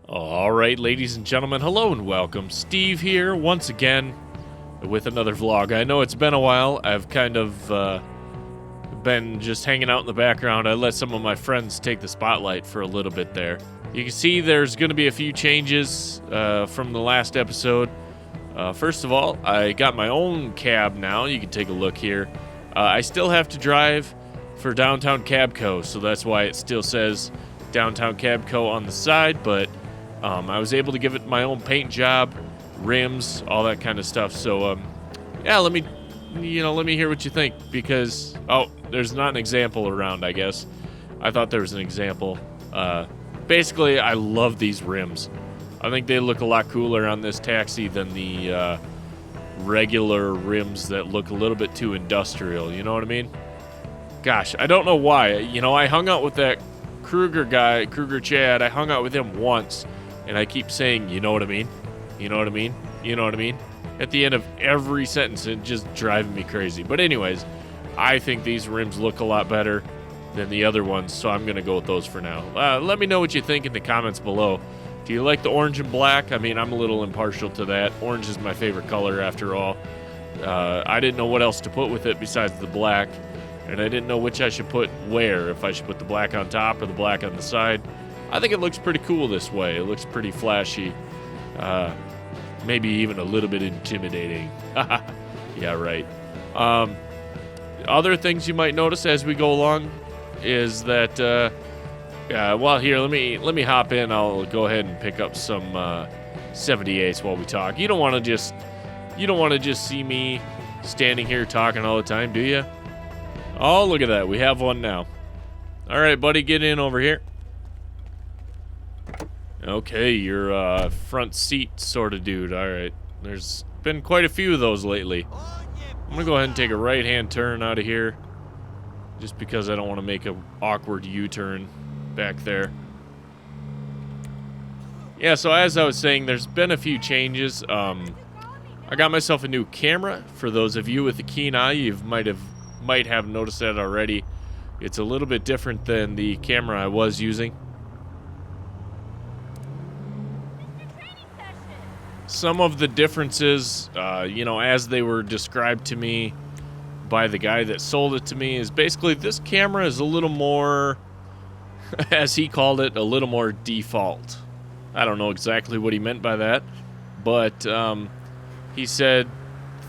Alright, ladies and gentlemen, hello and welcome. Steve here, once again, with another vlog. I know it's been a while. I've kind of been just hanging out in the background. I let some of my friends take the spotlight for a little bit there. You can see there's going to be a few changes from the last episode. First of all, I got my own cab now. You can take a look here. I still have to drive for Downtown Cab Co., so that's why it still says Downtown Cab Co. on the side, but I was able to give it my own paint job, rims, all that kind of stuff. So, yeah, let me hear what you think, because, there's not an example around, I guess. I thought there was an example. Basically, I love these rims. I think they look a lot cooler on this taxi than the regular rims that look a little bit too industrial, you know what I mean? Gosh, I don't know why. I hung out with that Kruger guy, Kruger Chad. I hung out with him once, and I keep saying, you know what I mean? You know what I mean? You know what I mean? At the end of every sentence, it just driving me crazy. But anyways, I think these rims look a lot better than the other ones, so I'm going to go with those for now. Let me know what you think in the comments below. Do you like the orange and black? I mean, I'm a little impartial to that. Orange is my favorite color, after all. I didn't know what else to put with it besides the black, and I didn't know which I should put where, if I should put the black on top or the black on the side. I think it looks pretty cool this way. It looks pretty flashy. Maybe even a little bit intimidating. Yeah, right. Other things you might notice as we go along is that, well, here, let me hop in. I'll go ahead and pick up some 78s while we talk. You don't want to just see me standing here talking all the time, do you? Oh, look at that. We have one now. All right, buddy, get in over here. Okay, you're a front seat sort of dude. All right. There's been quite a few of those lately. I'm going to go ahead and take a right-hand turn out of here, just because I don't want to make an awkward U-turn back there. Yeah, so as I was saying, there's been a few changes. I got myself a new camera. For those of you with a keen eye, you might have noticed that already. It's a little bit different than the camera I was using. Some of the differences, as they were described to me by the guy that sold it to me, is basically this camera is a little more, as he called it, a little more default. I don't know exactly what he meant by that, but he said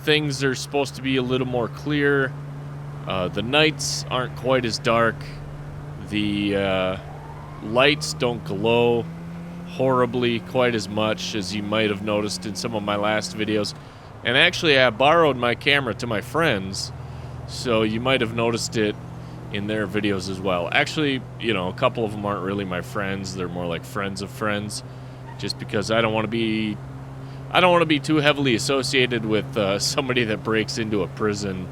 things are supposed to be a little more clear. The nights aren't quite as dark. The lights don't glow horribly quite as much as you might have noticed in some of my last videos. And actually, I borrowed my camera to my friends, so you might have noticed it in their videos as well. Actually, a couple of them aren't really my friends. They're more like friends of friends, just because I don't want to be too heavily associated with somebody that breaks into a prison,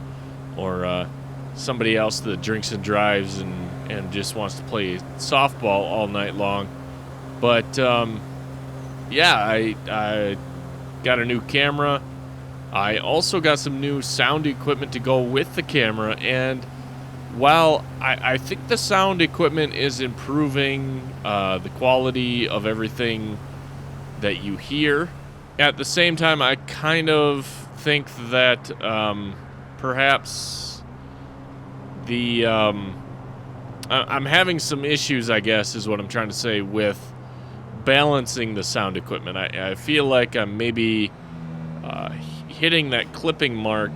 or somebody else that drinks and drives and just wants to play softball all night long. But, yeah, I got a new camera. I also got some new sound equipment to go with the camera, and while I think the sound equipment is improving the quality of everything that you hear, at the same time, I kind of think that perhaps the I'm having some issues, I guess, is what I'm trying to say, with balancing the sound equipment. I feel like I'm maybe hitting that clipping mark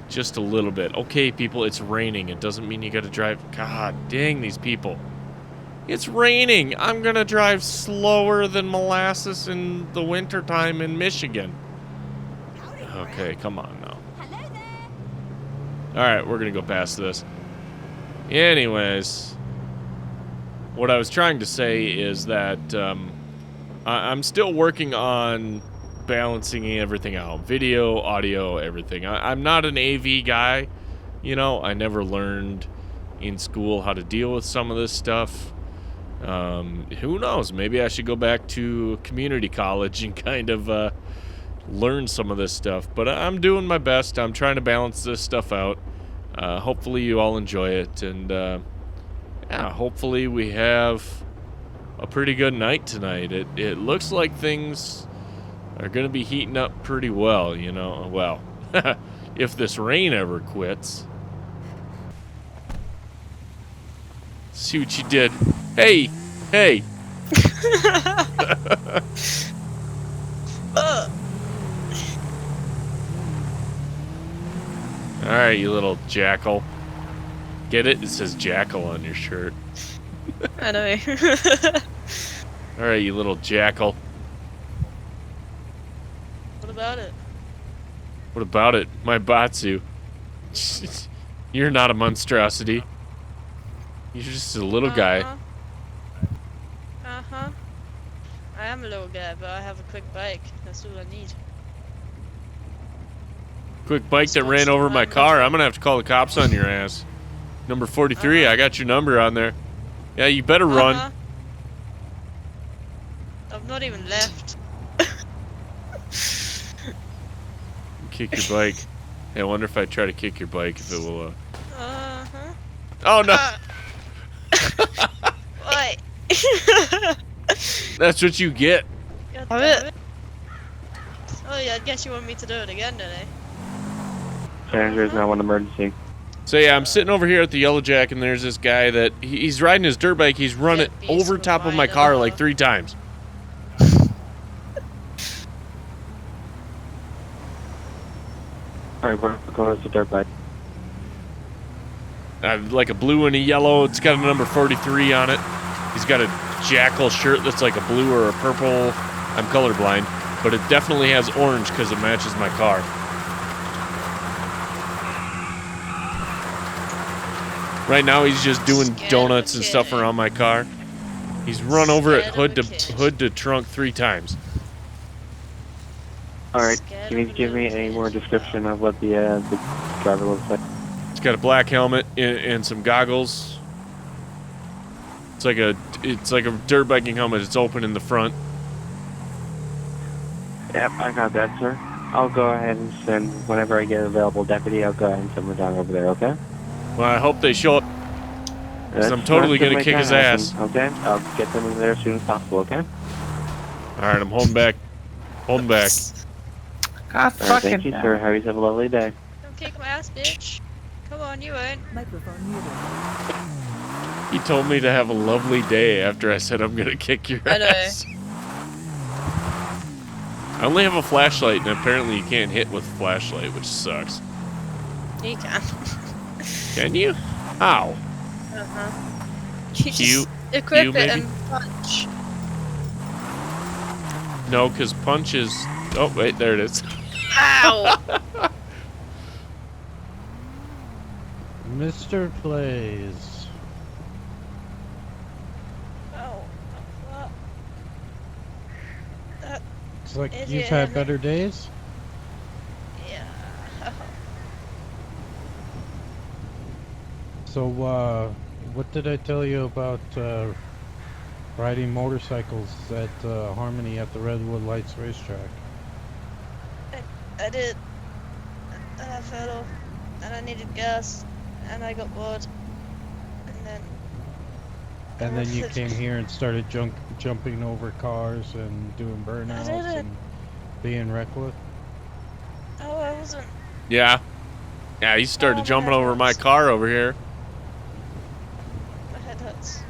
just a little bit. Okay, people, it's raining. It doesn't mean you gotta drive. God dang these people. It's raining. I'm gonna drive slower than molasses in the wintertime in Michigan. Okay, come on now. Alright, we're gonna go past this. Anyways, what I was trying to say is that I'm still working on balancing everything out. Video, audio, everything. I'm not an AV guy. I never learned in school how to deal with some of this stuff. Who knows? Maybe I should go back to community college and kind of learn some of this stuff. But I'm doing my best. I'm trying to balance this stuff out. Hopefully you all enjoy it. And yeah, hopefully we have a pretty good night tonight. It looks like things are going to be heating up pretty well, you know. Well, if this rain ever quits. See what you did. Hey, hey. All right, you little jackal. Get it? It says jackal on your shirt. I know. All right, you little jackal. What about it? What about it? My Batsu. You're not a monstrosity. You're just a little guy. Uh-huh. I am a little guy, but I have a quick bike. That's all I need. Quick bike that ran over my car. I'm gonna have to call the cops on your ass. Number 43, I got your number on there. Yeah, you better run. I've not even left. Kick your bike. Hey, I wonder if I try to kick your bike, if it will, Uh-huh. Oh, no! What? That's what you get. God damn it. Oh yeah, I guess you want me to do it again, don't I? There's now an emergency. So yeah, I'm sitting over here at the Yellow Jack, and there's this guy that he's riding his dirt bike. He's run it over top of my car like 3 times. Alright, where goes the dirt bike? Like a blue and a yellow. It's got a number 43 on it. He's got a jackal shirt that's like a blue or a purple. I'm colorblind, but it definitely has orange because it matches my car. Right now he's just doing donuts and stuff around my car. He's run over it hood to trunk 3 times. Alright, can you give me any more description of what the driver looks like? He's got a black helmet and some goggles. It's like a dirt biking helmet. It's open in the front. Yep, I got that, sir. I'll go ahead and send, whenever I get an available deputy, I'll go ahead and send them down over there, okay? Well, I hope they show up. Because I'm totally going to kick his ass. Okay, I'll get them in there as soon as possible, okay? Alright, I'm holding back. Holding back. God fucking thank you, sir. Have yourself a lovely day. Don't kick my ass, bitch. Come on, you won't. Microphone muted. He told me to have a lovely day after I said I'm going to kick your ass. I only have a flashlight, and apparently you can't hit with a flashlight, which sucks. You can. Can you? How? Uh-huh. You just equip it and punch. No, because punch is... Oh, wait, there it is. Ow! Mr. Plays. Oh, what? It's like Idiot. you've had better days? Yeah. So, what did I tell you about riding motorcycles at Harmony at the Redwood Lights racetrack? I did. And I fell off. And I needed gas. And I got bored. And then you came here and started jumping over cars and doing burnouts and being reckless? Oh, I wasn't. Yeah. Yeah, he started jumping over my car over here. My head hurts.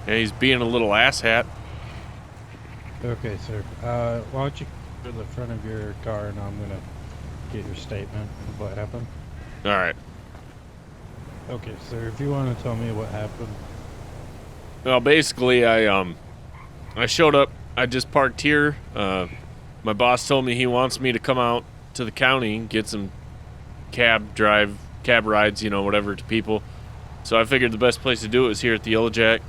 Yeah, he's being a little asshat. Okay, sir. Why don't you go to the front of your car and I'm gonna get your statement of what happened. Alright. Okay, sir, if you want to tell me what happened. Well, basically, I showed up. I just parked here. My boss told me he wants me to come out to the county and get some cab rides, you know, whatever, to people. So I figured the best place to do it was here at the Yellow Jack.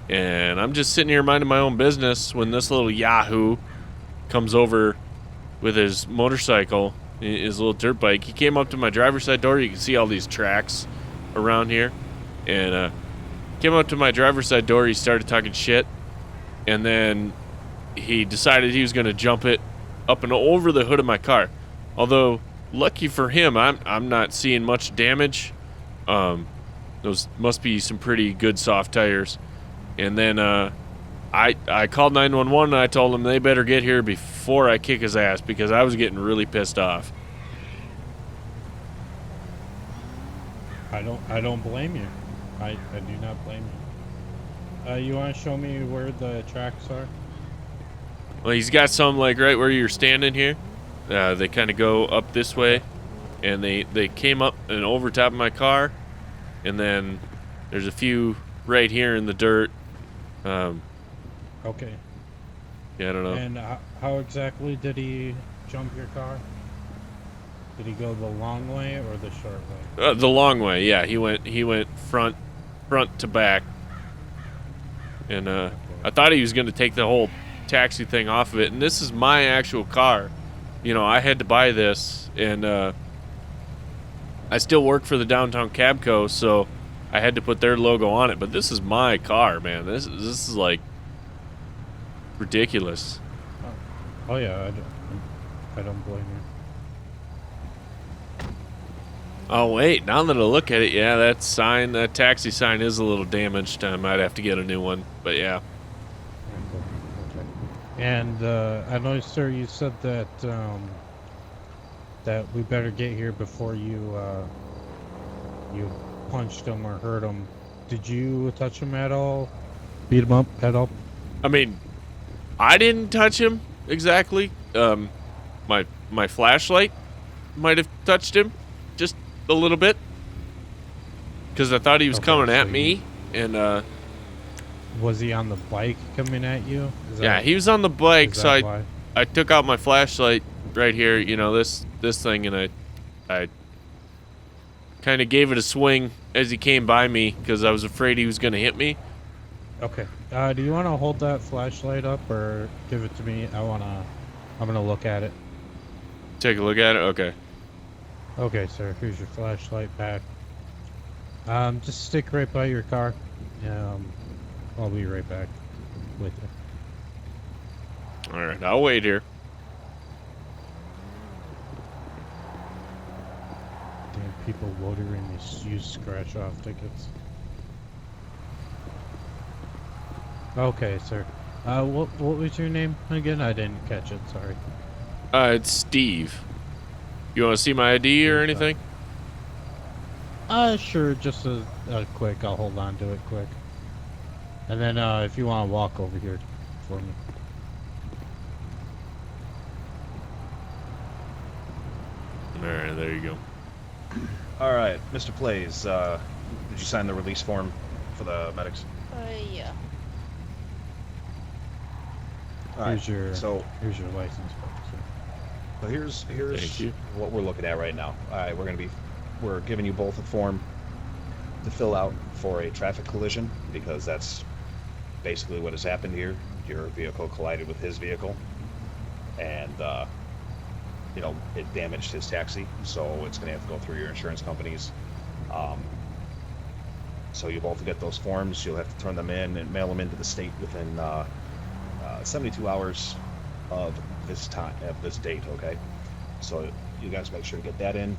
And I'm just sitting here minding my own business when this little yahoo comes over with his motorcycle, his little dirt bike. He came up to my driver's side door. You can see all these tracks around here. And came up to my driver's side door. He started talking shit. And then he decided he was going to jump it up and over the hood of my car. Although lucky for him, I'm not seeing much damage. Those must be some pretty good soft tires. And then I called 911 and I told them they better get here before I kick his ass because I was getting really pissed off. I don't blame you. I do not blame you. You want to show me where the tracks are? Well, he's got some like right where you're standing here. They kind of go up this way, and they came up and over top of my car, and then there's a few right here in the dirt. Okay. Yeah, I don't know. And how exactly did he jump your car? Did he go the long way or the short way? The long way, yeah. He went front to back, and Okay. I thought he was going to take the whole taxi thing off of it. And this is my actual car. You know, I had to buy this, and I still work for the Downtown Cabco, so I had to put their logo on it. But this is my car, man. This is like ridiculous. Oh yeah, I don't blame you. Oh wait, now that I look at it, yeah, that taxi sign is a little damaged. I might have to get a new one, but yeah. Okay. And I know, sir, you said that that we better get here before you punched him or hurt him. Did you touch him at all? Beat him up at all? I mean, I didn't touch him exactly. My flashlight might have touched him just a little bit because I thought he was coming at me, and was he on the bike coming at you? Yeah, he was on the bike, so why? I took out my flashlight right here, you know, this thing, and I kind of gave it a swing as he came by me because I was afraid he was going to hit me. Okay. Do you want to hold that flashlight up or give it to me? I'm gonna look at it. Take a look at it? Okay. Okay, sir. Here's your flashlight back. Just stick right by your car. I'll be right back with you. All right, I'll wait here. Damn people loitering these used scratch-off tickets. Okay, sir. What was your name again? I didn't catch it. Sorry. It's Steve. You want to see my ID or anything? Sure. Just a quick. I'll hold on to it quick. And then if you want to walk over here for me. All right, there you go. All right, Mr. Plays, did you sign the release form for the medics? Yeah. All right, Here's your here's license plate, sir. So here's Thank you. what we're looking at right now. All right, we're giving you both a form to fill out for a traffic collision because that's basically what has happened here. Your vehicle collided with his vehicle, and you know, it damaged his taxi, so it's going to have to go through your insurance companies. So you both get those forms. You'll have to turn them in and mail them into the state within 72 hours of this date. Okay, so you guys make sure to get that in.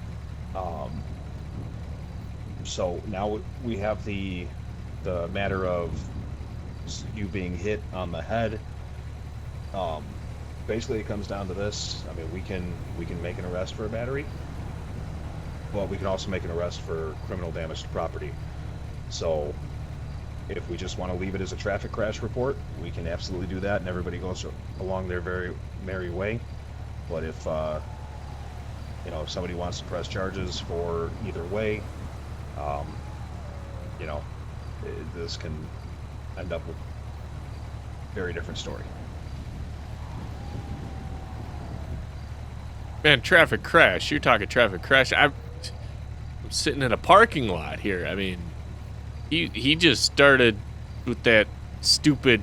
So now we have the matter of you being hit on the head. Basically, it comes down to this. I mean, we can make an arrest for a battery, but we can also make an arrest for criminal damage to property. So if we just want to leave it as a traffic crash report, we can absolutely do that, and everybody goes along their very merry way. But if you know, if somebody wants to press charges for either way, you know, this can end up with a very different story. Man, traffic crash. You're talking traffic crash. I'm sitting in a parking lot here. I mean, he just started with that stupid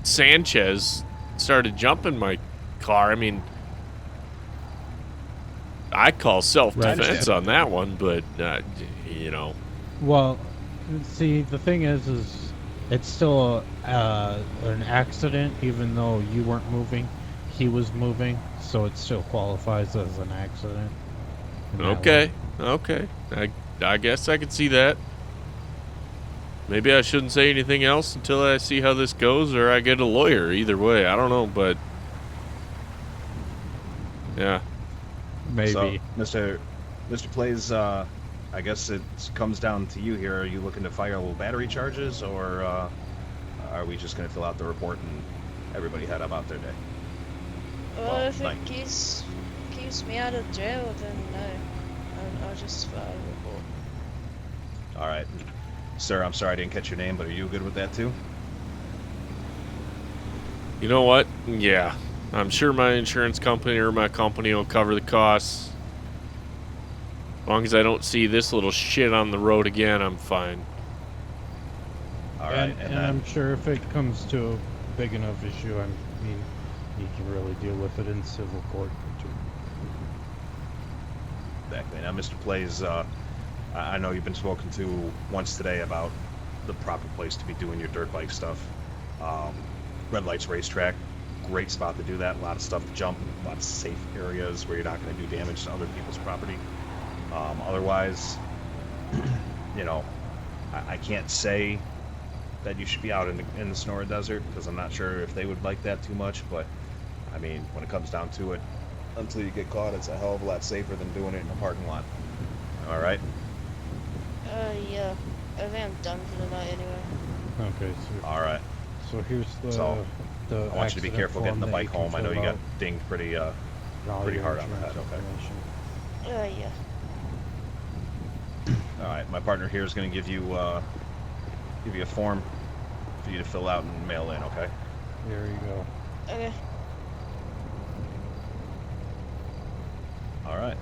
Sanchez, started jumping my car. I mean, I call self-defense on that one, but you know. Well, see, the thing is it's still an accident, even though you weren't moving. he was moving, so it still qualifies as an accident. in that Okay. way. Okay. I guess I could see that. Maybe I shouldn't say anything else until I see how this goes, or I get a lawyer. Either way, I don't know, but yeah. Maybe. So, Mr. Plays, I guess it comes down to you here. Are you looking to file battery charges, or are we just going to fill out the report and everybody head about their day? Well, if it keeps me out of jail, then no. I'll just file a report. All right. Sir, I'm sorry I didn't catch your name, but are you good with that too? You know what? Yeah. I'm sure my insurance company or my company will cover the costs. As long as I don't see this little shit on the road again, I'm fine. All right. And I'm sure if it comes to a big enough issue, I mean, you can really deal with it in civil court too. Exactly. Now, Mr. Plays, I know you've been spoken to once today about the proper place to be doing your dirt bike stuff. Red Lights Racetrack, great spot to do that. A lot of stuff to jump, a lot of safe areas where you're not going to do damage to other people's property. Otherwise, you know, I can't say that you should be out in the Sonora Desert because I'm not sure if they would like that too much. But I mean, when it comes down to it, until you get caught, it's a hell of a lot safer than doing it in a parking lot. All right. Yeah. I think I'm done for the night anyway. Okay, so All right. so here's the So, the I want you to be accident careful getting form the that bike can home. I know fill you got out, dinged pretty and all pretty your hard on the head. insurance Okay. information. Yeah. All right. My partner here is going to give you a form for you to fill out and mail in. Okay. There you go. Okay. All right.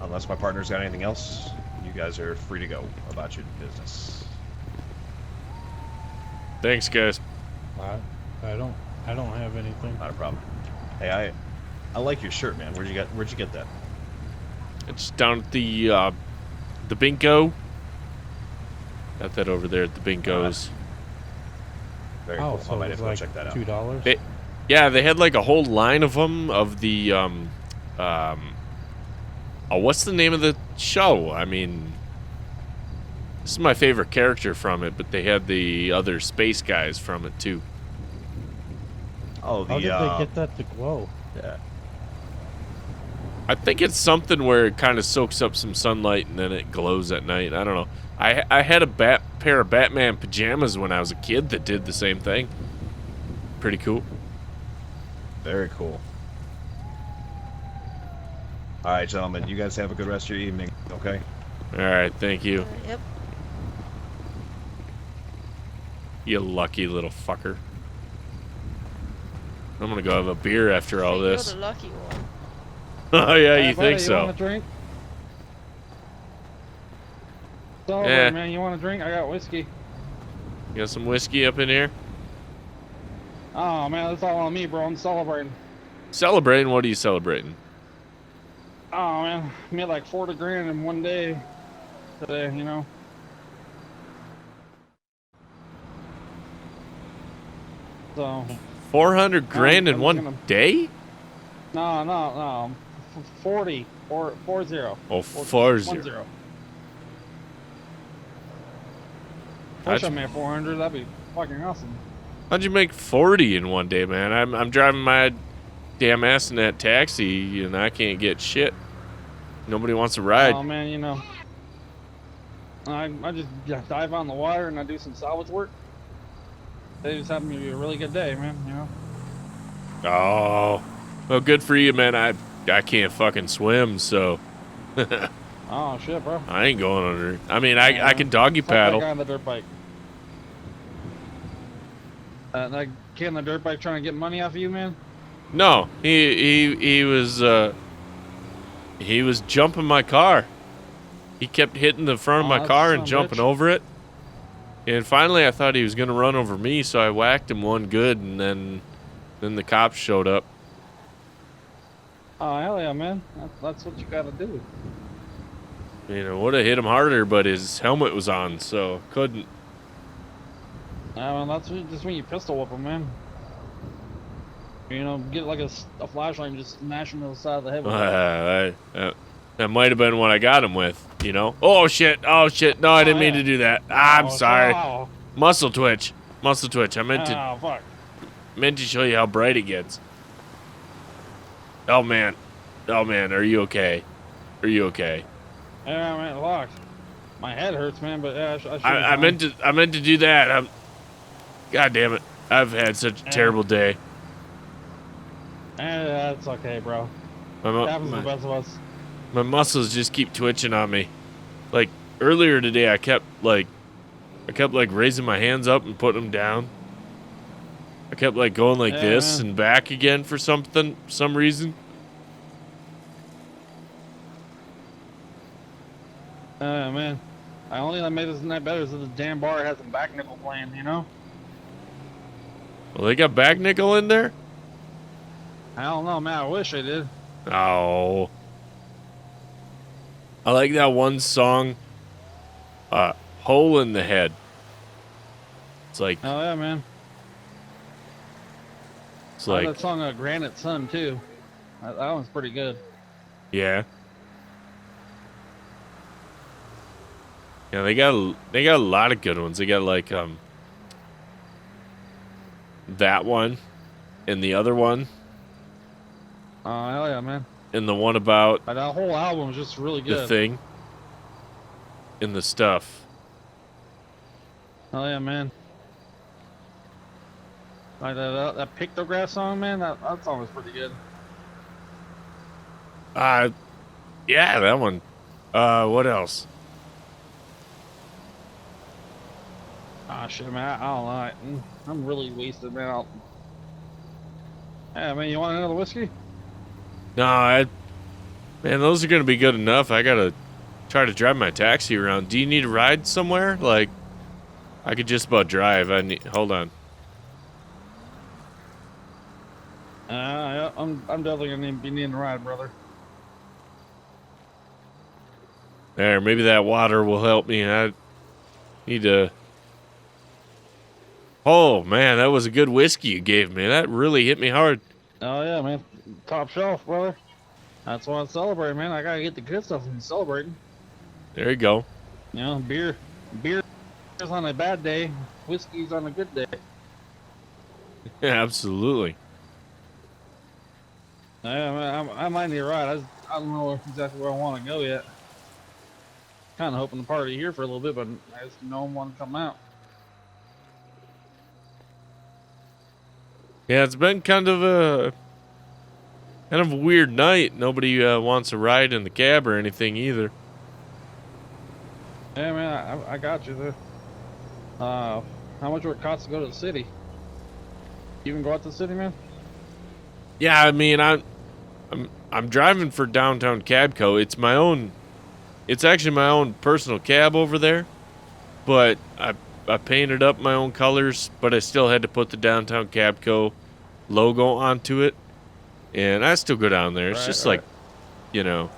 Unless my partner's got anything else, you guys are free to go about your business. Thanks, guys. I don't have anything. Not a problem. Hey, I like your shirt, man. Where'd you get that? It's down at the bingo. Got that over there at the bingos. Very Oh, cool. so I might it have was to like go check that out. $2. Yeah, they had like a whole line of them of the what's the name of the show? I mean, this is my favorite character from it, but they had the other space guys from it too. Oh, How did they get that to glow? Yeah. I think it's something where it kind of soaks up some sunlight and then it glows at night. I don't know. I had a pair of Batman pajamas when I was a kid that did the same thing. Pretty cool. Very cool. All right, gentlemen. You guys have a good rest of your evening. Okay. All right, thank you. Yep. You lucky little fucker. I'm gonna go have a beer after all You're this. the lucky one. Oh yeah, Hey, you buddy, think You so? want a drink? It's all Yeah. over, man. You want a drink? I got whiskey. You got some whiskey up in here? Oh man, that's all on me, bro. I'm celebrating. Celebrating? What are you celebrating? Oh man, made like $40,000 in one day today. You know. So 400 grand in I'm one gonna- day? no. 40 or 40. Oh, 40. 40. Wish I How'd, made 400. That'd be fucking awesome. how'd you make 40 in one day, man? I'm driving my damn ass in that taxi and I can't get shit. Nobody wants to ride. Oh man, you know. I just dive on the water and I do some salvage work. They just happen to be a really good day, man. You know. Oh, well, good for you, man. I can't fucking swim, so Oh shit, bro. I ain't going under. I mean, I can doggy Fuck that paddle. guy on the dirt bike. That kid on the dirt bike trying to get money off of you, man. No, he was jumping my car. He kept hitting the front of Oh, my that's car a and son of a jumping bitch. over it. And finally, I thought he was gonna run over me, so I whacked him one good, and then the cops showed up. Oh hell yeah, man. That's what you gotta do. You know, would have hit him harder, but his helmet was on, so couldn't. Well, that's just when you pistol whip him, man. You know, get like a flashlight and just smash him to the side of the head with it. That might have been what I got him with, you know? Oh, shit. Oh, shit. No, I didn't mean to do that. I'm sorry. Oh, Muscle twitch. Muscle twitch. I meant fuck. to show you how bright it gets. Oh, man. Oh, man. Are you okay? Are you okay? Yeah, man, fuck. My head hurts, man, but yeah, I meant to do that. God damn it. I've had such a terrible day. That's okay, bro. It happens to the best of us. My muscles just keep twitching on me. Like earlier today, I kept raising my hands up and putting them down. I kept like going like this and back again for some reason. Man. I only that made this night better is that the damn bar has some back nickel playing, you know? Well, they got back nickel in there? I don't know, man. I wish they did. Oh. I like that one song, Hole in the Head. It's like... Oh, yeah, man. It's like... that song, Granite Sun, too. That one's pretty good. Yeah. Yeah, they got a lot of good ones. They got like that one, and the other one. Oh hell yeah, man! And the one about that whole album is just really good. The Thing. And the Stuff. Oh yeah, man! Like that pictograph song, man. That song was pretty good. Yeah, that one. What else? Ah, shit, man. I don't know. I'm really wasted, man. Yeah, man, you want another whiskey? No, man, those are gonna be good enough. I gotta try to drive my taxi around. Do you need a ride somewhere? Like, I could just about drive. Hold on. Yeah, I'm definitely gonna be needing a ride, brother. There, maybe that water will help me. I need to... Oh, man, that was a good whiskey you gave me. That really hit me hard. Oh, yeah, man. Top shelf, brother. That's why I celebrate, man. I gotta get the good stuff and celebrating. There you go. You know, beer is on a bad day. Whiskey's on a good day. Yeah, absolutely. Yeah, man, I might need a ride. I don't know exactly where I want to go yet. Kind of hoping to party here for a little bit, but I just don't want to come out. Yeah, it's been kind of a weird night. Nobody wants a ride in the cab or anything either. Yeah, man, I got you there. How much would it cost to go to the city? You even go out to the city, man? Yeah, I mean, I'm driving for Downtown Cabco. It's actually my own personal cab over there, but I painted up my own colors, but I still had to put the Downtown Cabco logo onto it, and I still go down there. It's just like, you know,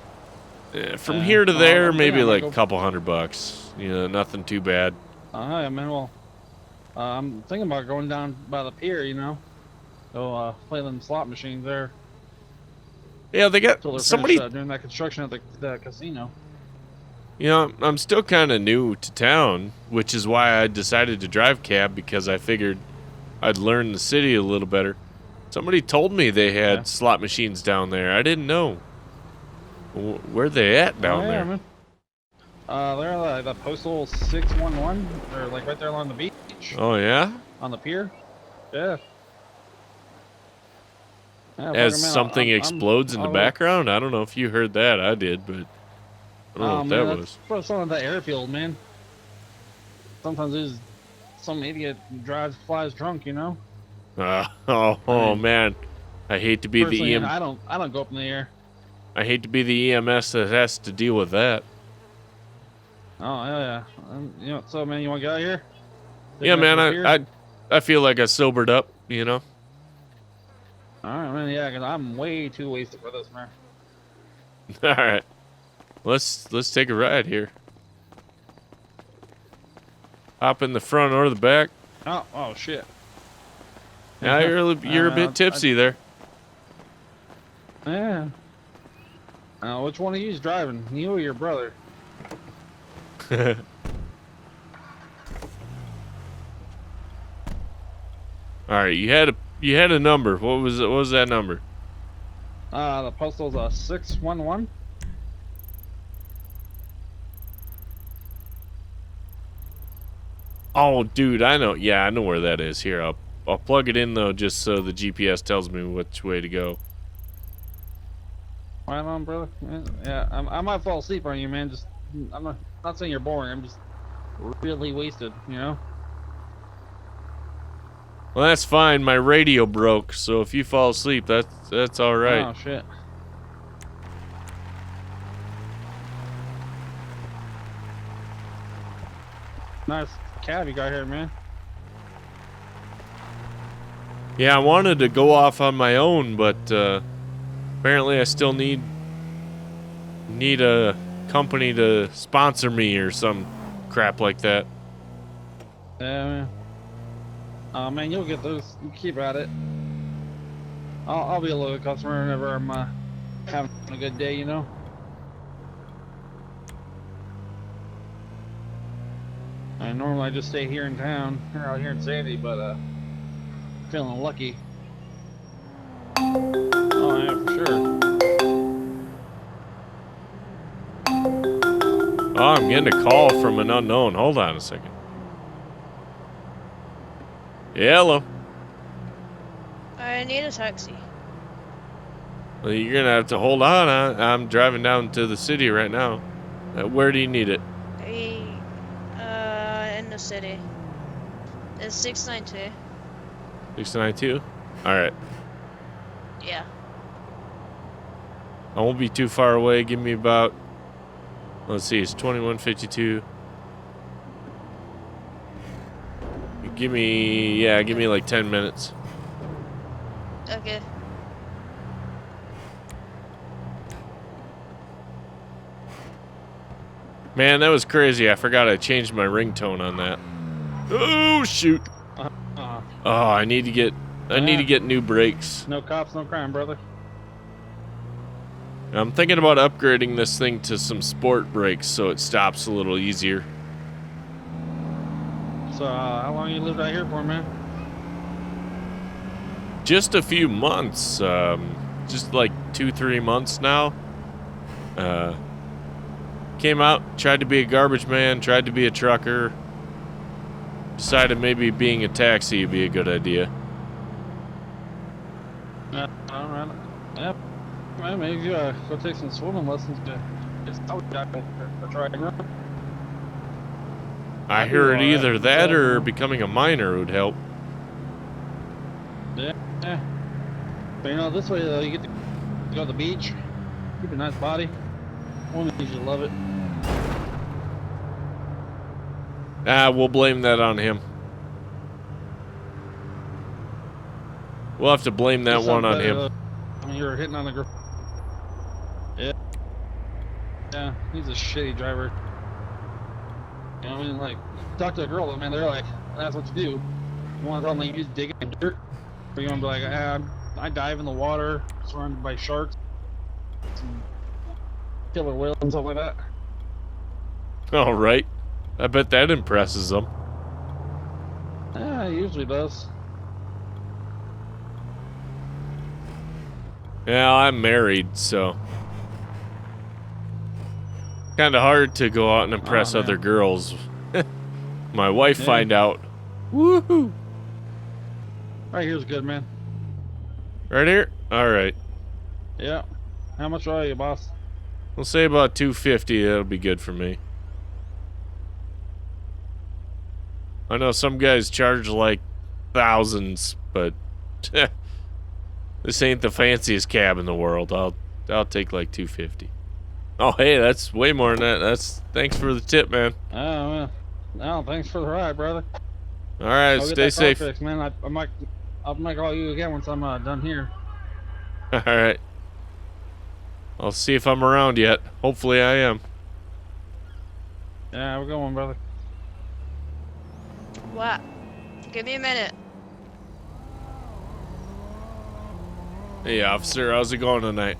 from here to there, maybe like a couple $100. You know, nothing too bad. Yeah, man. Well, I'm thinking about going down by the pier. You know, go play them slot machines there. Yeah, they got somebody doing that construction at the casino. You know, I'm still kind of new to town, which is why I decided to drive cab, because I figured I'd learn the city a little better. Somebody told me they had slot machines down there. I didn't know. Where they at down there? Man. They're like the postal 611. They're like right there along the beach. Oh yeah? On the pier. Yeah. As something explodes in the background? I don't know if you heard that. I did, but I don't know what that was. That's something at the airfield, man. Sometimes there's some idiot flies drunk, you know. Man, I hate to be the I don't go up in the air. I hate to be the EMS that has to deal with that. Oh yeah. You know, so man, you want to get out of here? Yeah, man. I feel like I sobered up, you know. All right, man. Yeah, because I'm way too wasted for this, man. All right. Let's take a ride here. Hop in the front or the back. Oh shit. Now you're a bit tipsy there. Yeah. Which one of you is driving? You or your brother? All right, you had a number. What was that number? The postal's 611. Oh, dude, I know. Yeah, I know where that is. Here, I'll plug it in though, just so the GPS tells me which way to go. Right on, brother. Yeah, I might fall asleep on you, man. Just, I'm not saying you're boring. I'm just really wasted, you know? Well, that's fine. My radio broke, so if you fall asleep, that's all right. Oh, shit. Nice cab you got here, man. Yeah, I wanted to go off on my own, but apparently I still need a company to sponsor me or some crap like that. Yeah, man. Oh, man, you'll get those. You keep at it. I'll be a loyal customer whenever I'm having a good day, you know? I normally just stay here in town, or out here in Sandy, but feeling lucky. Oh, yeah, for sure. Oh, I'm getting a call from an unknown. Hold on a second. Yeah, hello. I need a taxi. Well, you're gonna have to hold on. I'm driving down to the city right now. Where do you need it? In the city. It's 692. 692? Alright. Yeah. I won't be too far away. Give me about, let's see, it's 2152. Give me like 10 minutes. Okay. Man, that was crazy. I forgot I changed my ringtone on that. Oh shoot. Oh, I need to get new brakes. No cops, no crime, brother. I'm thinking about upgrading this thing to some sport brakes so it stops a little easier. So, how long you lived out here for, man? Just a few months. Just like 2-3 months now. Came out, tried to be a garbage man, tried to be a trucker. Decided maybe being a taxi would be a good idea. Alright. Yep. Well, maybe you go take some swimming lessons to try and run. I heard either that or becoming a miner would help. Yeah. But you know, this way though, you get to go to the beach, keep a nice body. Women usually love it. We'll blame that on him. We'll have to blame that one on him. I mean, you're hitting on the girl. Yeah. Yeah, he's a shitty driver. You know what I mean? Like, talk to a girl, man, they're like, that's what you do. You want to tell them like, you just dig in dirt? Or you want to be like, I dive in the water, surrounded by sharks, some killer whales and stuff like that. All right. I bet that impresses them. Yeah, it usually does. Yeah, I'm married, so kind of hard to go out and impress other girls. My wife find out. Woohoo! Right here's good, man. Right here? All right. Yeah. How much are you, boss? We'll say about 250. That'll be good for me. I know some guys charge like thousands, but this ain't the fanciest cab in the world. I'll take like 250. Oh, hey, that's way more than that. Thanks for the tip, man. Oh, well. No, thanks for the ride, brother. All right, I'll stay get that car safe. fixed, man. I might call you again once I'm done here. All right. I'll see if I'm around yet. Hopefully I am. Yeah, we're going, brother. What? Give me a minute. Hey, officer, how's it going tonight?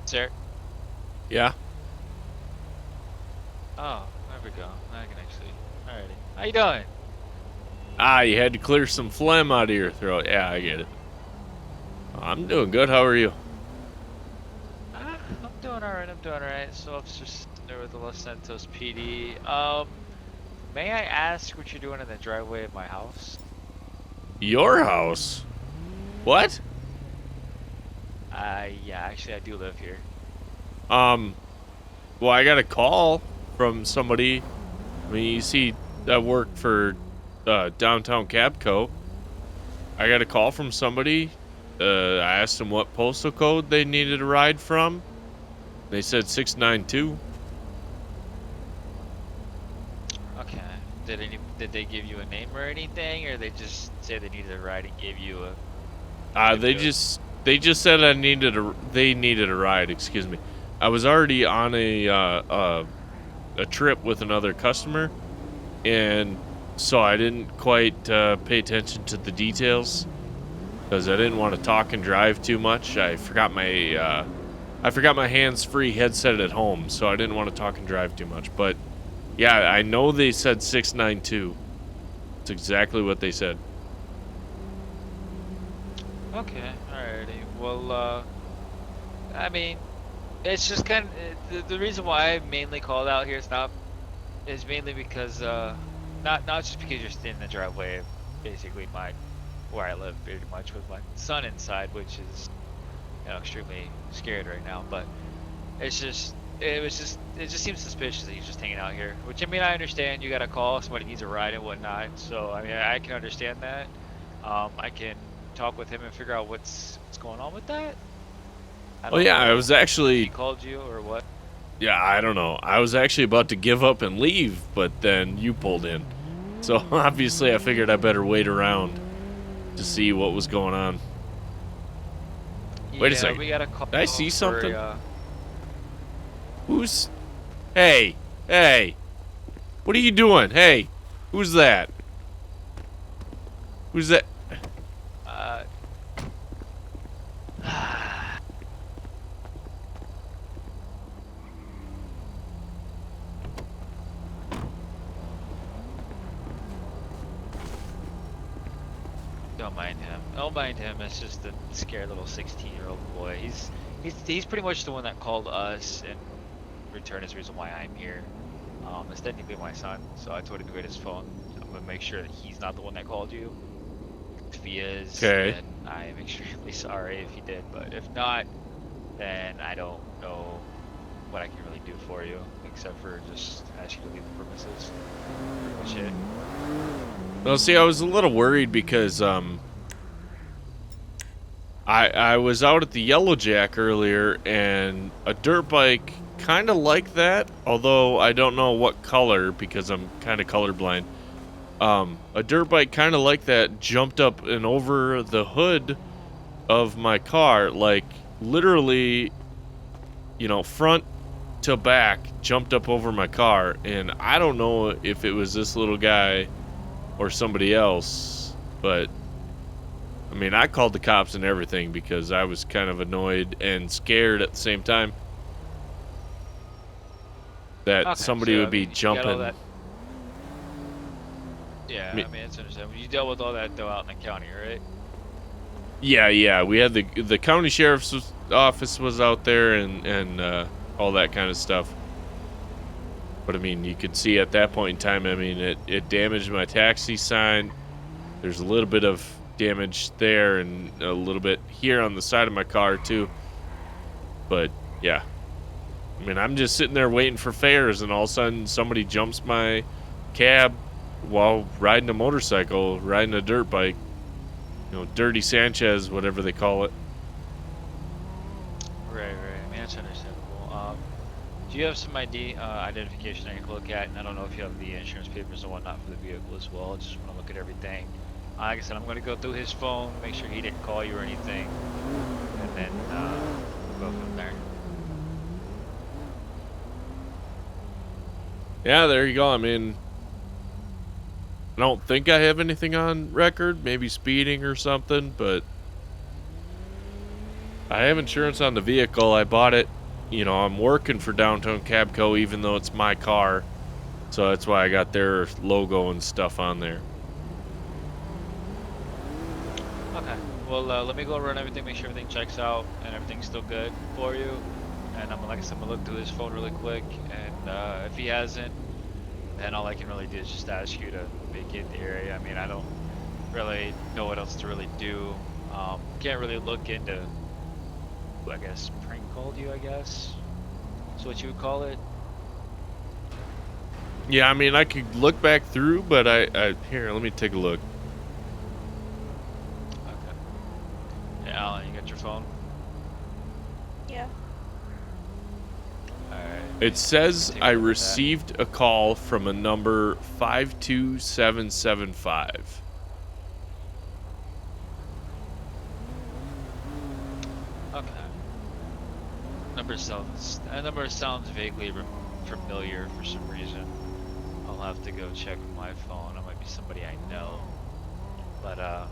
Sir? Yeah? Oh, there we go. I can actually. Alrighty. How you doing? Ah, you had to clear some phlegm out of your throat. Yeah, I get it. I'm doing good. How are you? I'm doing alright. I'm doing alright. So, Officer there with the Los Santos PD. May I ask what you're doing in the driveway of my house? Your house? What? Yeah, actually, I do live here. Well, I got a call from somebody. I mean, you see, I work for Downtown Cabco. I got a call from somebody. I asked them what postal code they needed a ride from. They said 692. Okay. Did they give you a name or anything, or they just say they needed a ride and gave you a? They just said they needed a ride. Excuse me. I was already on a trip with another customer, and so I didn't quite pay attention to the details because I didn't want to talk and drive too much. I forgot my hands-free headset at home, so I didn't want to talk and drive too much. But yeah, I know they said 692. It's exactly what they said. Okay. Alrighty. Well, I mean, it's just kind of the reason why I mainly called out here is mainly because not just because you're sitting in the driveway of basically where I live pretty much with my son inside, which is extremely scared right now, but it just seems suspicious that he's just hanging out here, which I mean I understand. You got a call, somebody needs a ride and whatnot, so I mean I can understand that. I can talk with him and figure out what's going on with that. Oh yeah, I was actually. He called you or what? Yeah, I don't know. I was actually about to give up and leave, but then you pulled in. So obviously I figured I better wait around to see what was going on. Wait a second. We got a call. Did I see something? For, Who's... Hey! What are you doing? Hey! Who's that? Who's that? Don't mind him. Don't mind him. It's just a scared little 16-year-old boy. He's pretty much the one that called us, and in return is the reason why I'm here. It's technically my son, so I told him to get his phone. I'm gonna make sure that he's not the one that called you. If he is, then I am extremely sorry if he did. But if not, then I don't know what I can really do for you, except for just ask you to leave the premises. Pretty much it. Well, see, I was a little worried because I was out at the Yellow Jack earlier, and a dirt bike kind of like that, although I don't know what color because I'm kind of colorblind. A dirt bike kind of like that jumped up and over the hood of my car, like literally, front to back, jumped up over my car, and I don't know if it was this little guy or somebody else, but I mean, I called the cops and everything because I was kind of annoyed and scared at the same time that somebody would be jumping. Yeah, I mean, it's understandable. You dealt with all that though out in the county, right? Yeah. We had the county sheriff's office was out there and all that kind of stuff. But I mean, you could see at that point in time, I mean, it damaged my taxi sign. There's a little bit of damage there and a little bit here on the side of my car too. But yeah, I mean, I'm just sitting there waiting for fares, and all of a sudden somebody jumps my cab while riding a motorcycle, riding a dirt bike. Dirty Sanchez, whatever they call it. Right. I mean, that's understandable. Do you have some identification I can look at? And I don't know if you have the insurance papers and whatnot for the vehicle as well. I just want to look at everything. Like I said, I'm going to go through his phone, make sure he didn't call you or anything, and then we'll go from there. Yeah, there you go. I mean, I don't think I have anything on record, maybe speeding or something, but I have insurance on the vehicle. I bought it. You know, I'm working for Downtown Cabco even though it's my car. So that's why I got their logo and stuff on there. Okay. Well, let me go run everything, make sure everything checks out and everything's still good for you. And like I said, I'm gonna look through his phone really quick. And if he hasn't, then all I can really do is just ask you to vacate the area. I mean, I don't really know what else to really do. Can't really look into, I guess, prank called you, I guess. That's what you would call it. Yeah, I mean, I could look back through, but here, let me take a look. Okay. Yeah, Alan, you got your phone? Yeah. Alright. It says Take a I look at that. received a call from a number 52775. Okay. That number sounds vaguely familiar for some reason. I'll have to go check with my phone. It might be somebody I know. But I'm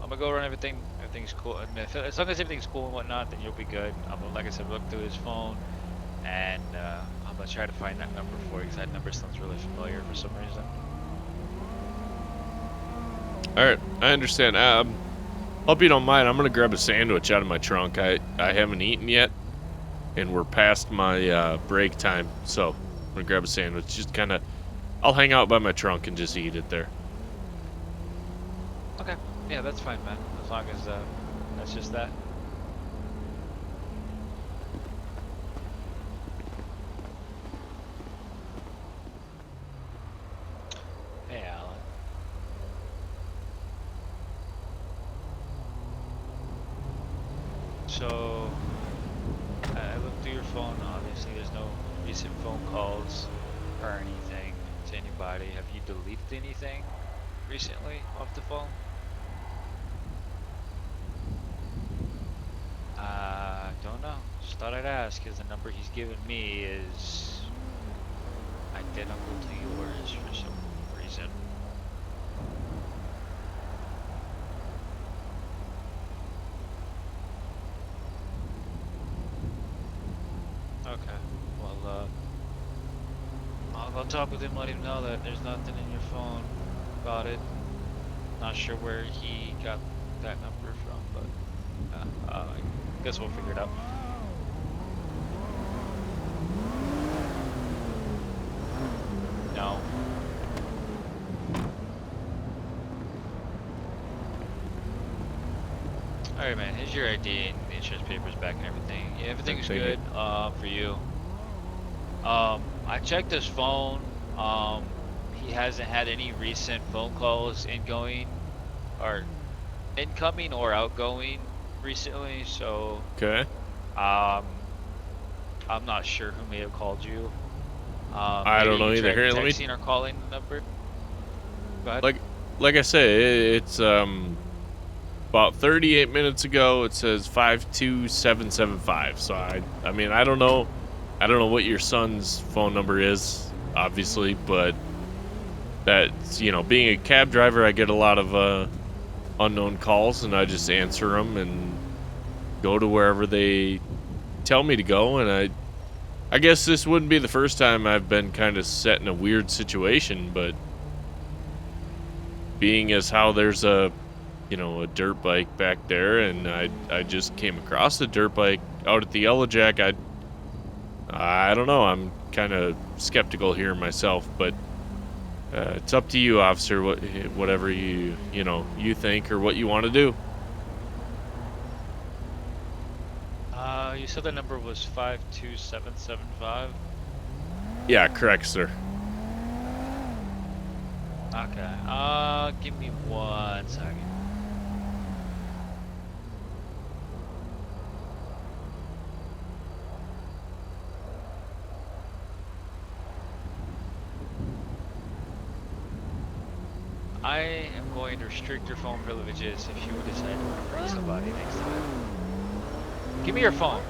gonna go run everything. Everything's cool. And as long as everything's cool and whatnot, then you'll be good. I'm gonna, like I said, look through his phone, and I'm gonna try to find that number for you because that number sounds really familiar for some reason. All right, I understand. Hope you don't mind. I'm gonna grab a sandwich out of my trunk. I haven't eaten yet, and we're past my break time, so I'm gonna grab a sandwich. Just kind of, I'll hang out by my trunk and just eat it there. Okay. Yeah, that's fine, man. As long as that's just that. Hey, Alan. So, I looked through your phone. Obviously, there's no recent phone calls or anything to anybody. Have you deleted anything recently off the phone? Don't know. Just thought I'd ask, because the number he's given me is identical to yours for some reason. Okay. Well, I'll go talk with him, let him know that there's nothing in your phone about it. Not sure where he got that number from, but I guess we'll figure it out. No. Alright, man, here's your ID and the insurance papers back and everything. Yeah, everything's Thank you. good for you. I checked his phone. He hasn't had any recent phone calls incoming or outgoing recently, so Okay. I'm not sure who may have called you. I don't know either. Here, let me. Texting or calling the number. Go ahead. Like I say, it's about 38 minutes ago. It says 52775. So I mean, I don't know what your son's phone number is, obviously, but that's, you know, being a cab driver, I get a lot of unknown calls, and I just answer them and go to wherever they tell me to go. And I guess this wouldn't be the first time I've been kind of set in a weird situation, but being as how there's a dirt bike back there, and I just came across a dirt bike out at the Yellow Jack, I don't know, I'm kind of skeptical here myself, but it's up to you, officer, whatever you think or what you want to do. You said the number was 52775. Yeah, correct, sir. Okay. Give me 1 second. I am going to restrict your phone privileges if you decide to bring somebody next time. Give me your phone.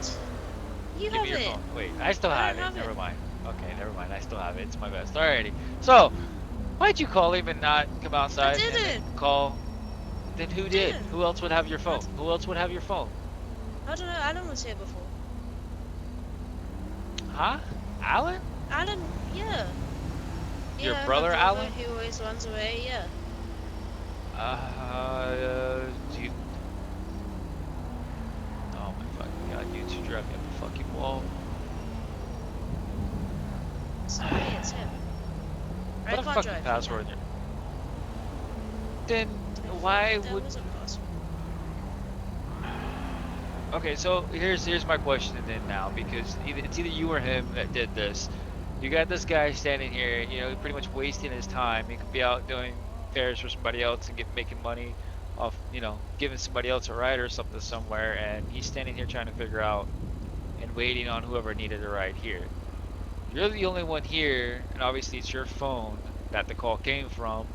You Give have me your it. phone. Wait, I still I have don't it. have Never it. mind. Okay, never mind. I still have it. It's my best. Alrighty. So, why'd you call him and not come outside and then didn't. call? Then who did? didn't. Who else would have your phone? Who else would have your phone? I don't know. Alan was here before. Huh? Alan? Alan, yeah. Your Yeah, my brother, Alan? He always runs away, yeah. Do you... Oh my fucking god, you two drive me up the fucking wall. Sorry, it's him. I What a can't fucking drive. password. Then why There would... was a password. Okay, so here's my question then now, because it's either you or him that did this. You got this guy standing here, you know, pretty much wasting his time. He could be out doing fairs for somebody else and making money off, you know, giving somebody else a ride or something somewhere, and he's standing here trying to figure out and waiting on whoever needed a ride here. You're the only one here, and obviously it's your phone that the call came from.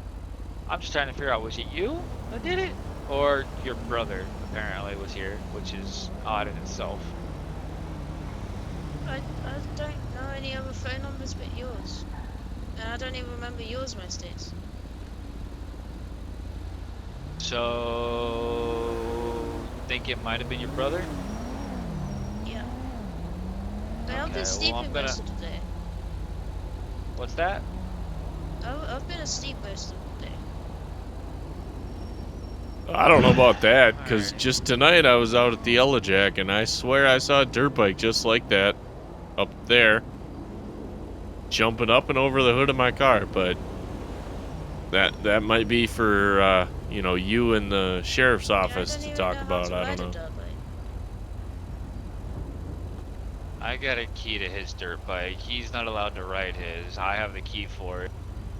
I'm just trying to figure out, was it you that did it? Or your brother apparently was here, which is odd in itself. I don't know any other phone numbers but yours. And I don't even remember yours most days. So, think it might have been your brother? Yeah. But I've Okay, been well, sleeping I'm gonna- most of the day. What's that? I've been asleep most of the day. I don't know about that, because Alright. just tonight I was out at the Yellow Jack, and I swear I saw a dirt bike just like that up there, jumping up and over the hood of my car. But that might be for you know, you and the sheriff's office to talk about. I don't know. I got a key to his dirt bike. He's not allowed to ride his. I have the key for it,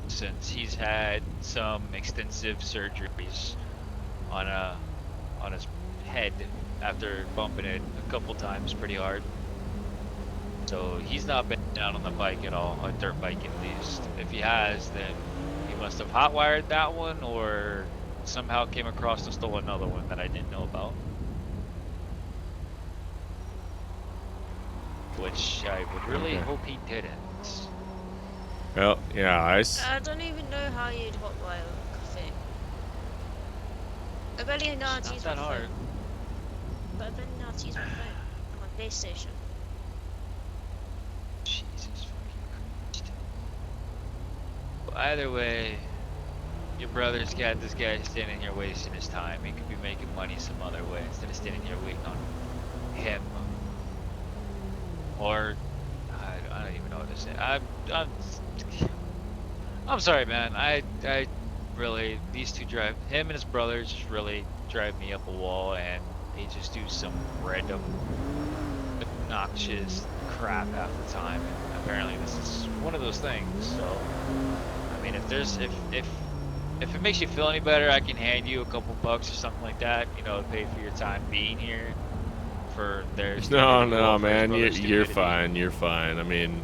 since he's had some extensive surgeries on his head after bumping it a couple times pretty hard. So he's not been down on the bike at all, a dirt bike at least. If he has, then he must have hotwired that one or somehow came across and stole another one that I didn't know about. Which I would really Okay. hope he didn't. Well, yeah, I don't even know how you'd hotwire a thing. I barely know how It's to not use my that hard. phone. But I barely know how to use my phone. On PlayStation. Jesus fucking Christ. Well, either way, your brother's got this guy standing here wasting his time. He could be making money some other way instead of standing here waiting on him. Or I don't even know what to say. I'm sorry, man. I really, these two him and his brother just really drive me up a wall, and they just do some random obnoxious crap half the time. And apparently this is one of those things. So I mean, if it makes you feel any better, I can hand you a couple bucks or something like that, you know, to pay for your time being here. For their No, stupidity no, or for his man, brother's you're stupidity. fine. You're fine. I mean,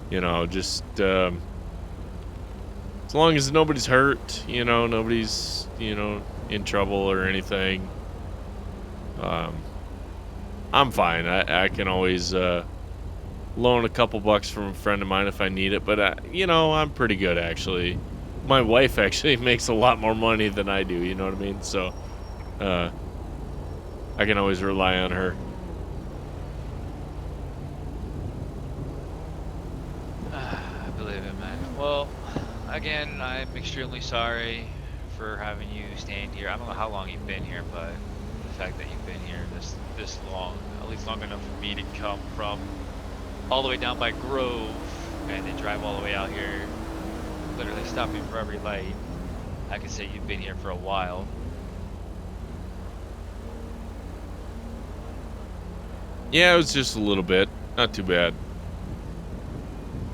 you know, just as long as nobody's hurt, you know, nobody's, you know, in trouble or anything. I'm fine. I can always loan a couple bucks from a friend of mine if I need it. But you know, I'm pretty good actually. My wife actually makes a lot more money than I do. You know what I mean? So, I can always rely on her. I believe it, man. Well, again, I'm extremely sorry for having you stand here. I don't know how long you've been here, but the fact that you've been here this long, at least long enough for me to come from all the way down by Grove and then drive all the way out here, literally stopping for every light, I could say you've been here for a while. Yeah, it was just a little bit. Not too bad.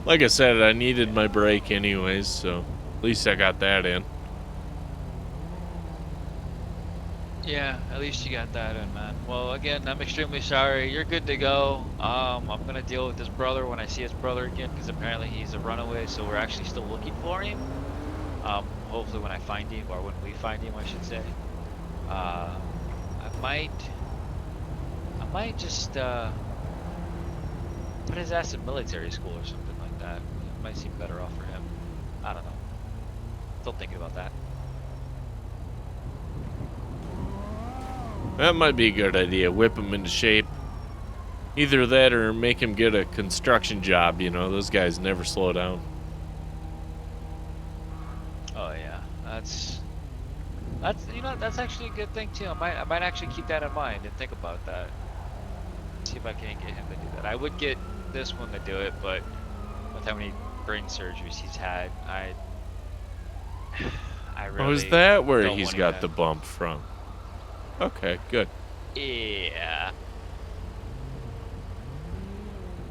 Like I said, I needed my break anyways, so at least I got that in. Yeah, at least you got that in, man. Well, again, I'm extremely sorry. You're good to go. I'm gonna deal with his brother when I see his brother again, because apparently he's a runaway, so we're actually still looking for him. Hopefully when I find him, or when we find him, I should say. I might just, Put his ass in military school or something like that. It might seem better off for him. I don't know. Still thinking about that. That might be a good idea. Whip him into shape. Either that or make him get a construction job. You know, those guys never slow down. Oh yeah, that's you know, that's actually a good thing too. I might actually keep that in mind and think about that. See if I can get him to do that. I would get this one to do it, but with how many brain surgeries he's had, I really. Oh, is that where don't he's want got him the bump from? Okay, good. Yeah.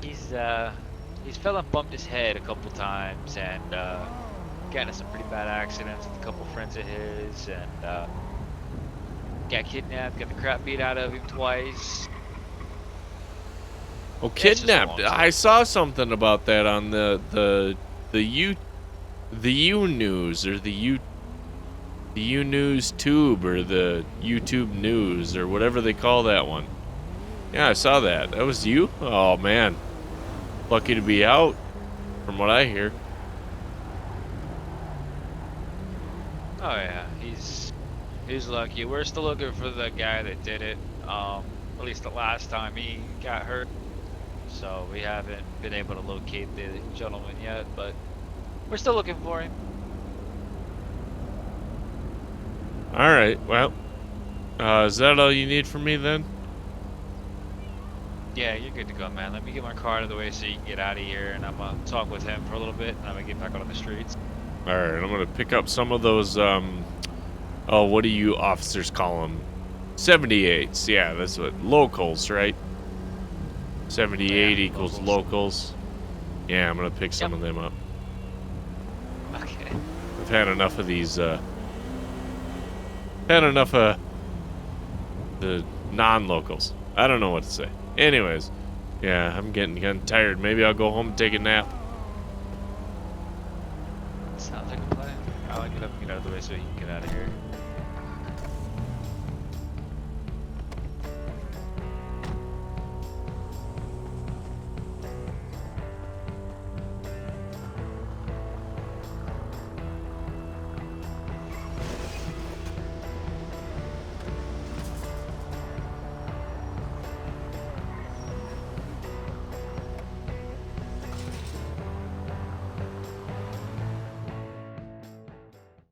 He's fell and bumped his head a couple times and got into some pretty bad accidents with a couple friends of his and got kidnapped, got the crap beat out of him twice. Oh, That's just a kidnapped. long story. I saw something about that on the U News or the U News Tube or the YouTube News or whatever they call that one. Yeah, I saw that. That was you? Oh man. Lucky to be out, from what I hear. Oh yeah, he's lucky. We're still looking for the guy that did it. At least the last time he got hurt. So we haven't been able to locate the gentleman yet, but we're still looking for him. All right. Well, is that all you need from me then? Yeah, you're good to go, man. Let me get my car out of the way so you can get out of here, and I'm gonna talk with him for a little bit, and I'm gonna get back out on the streets. All right. I'm gonna pick up some of those. Oh, what do you officers call them? 78s. Yeah, that's what locals, right? 78 Yeah, equals locals. locals. Yeah, I'm gonna pick some Yep. of them up. Okay. I've had enough of these. Had enough of the non-locals. I don't know what to say. Anyways, yeah, I'm getting tired. Maybe I'll go home and take a nap. Sounds like a plan. I'll get up and get out of the way so you can get out of here.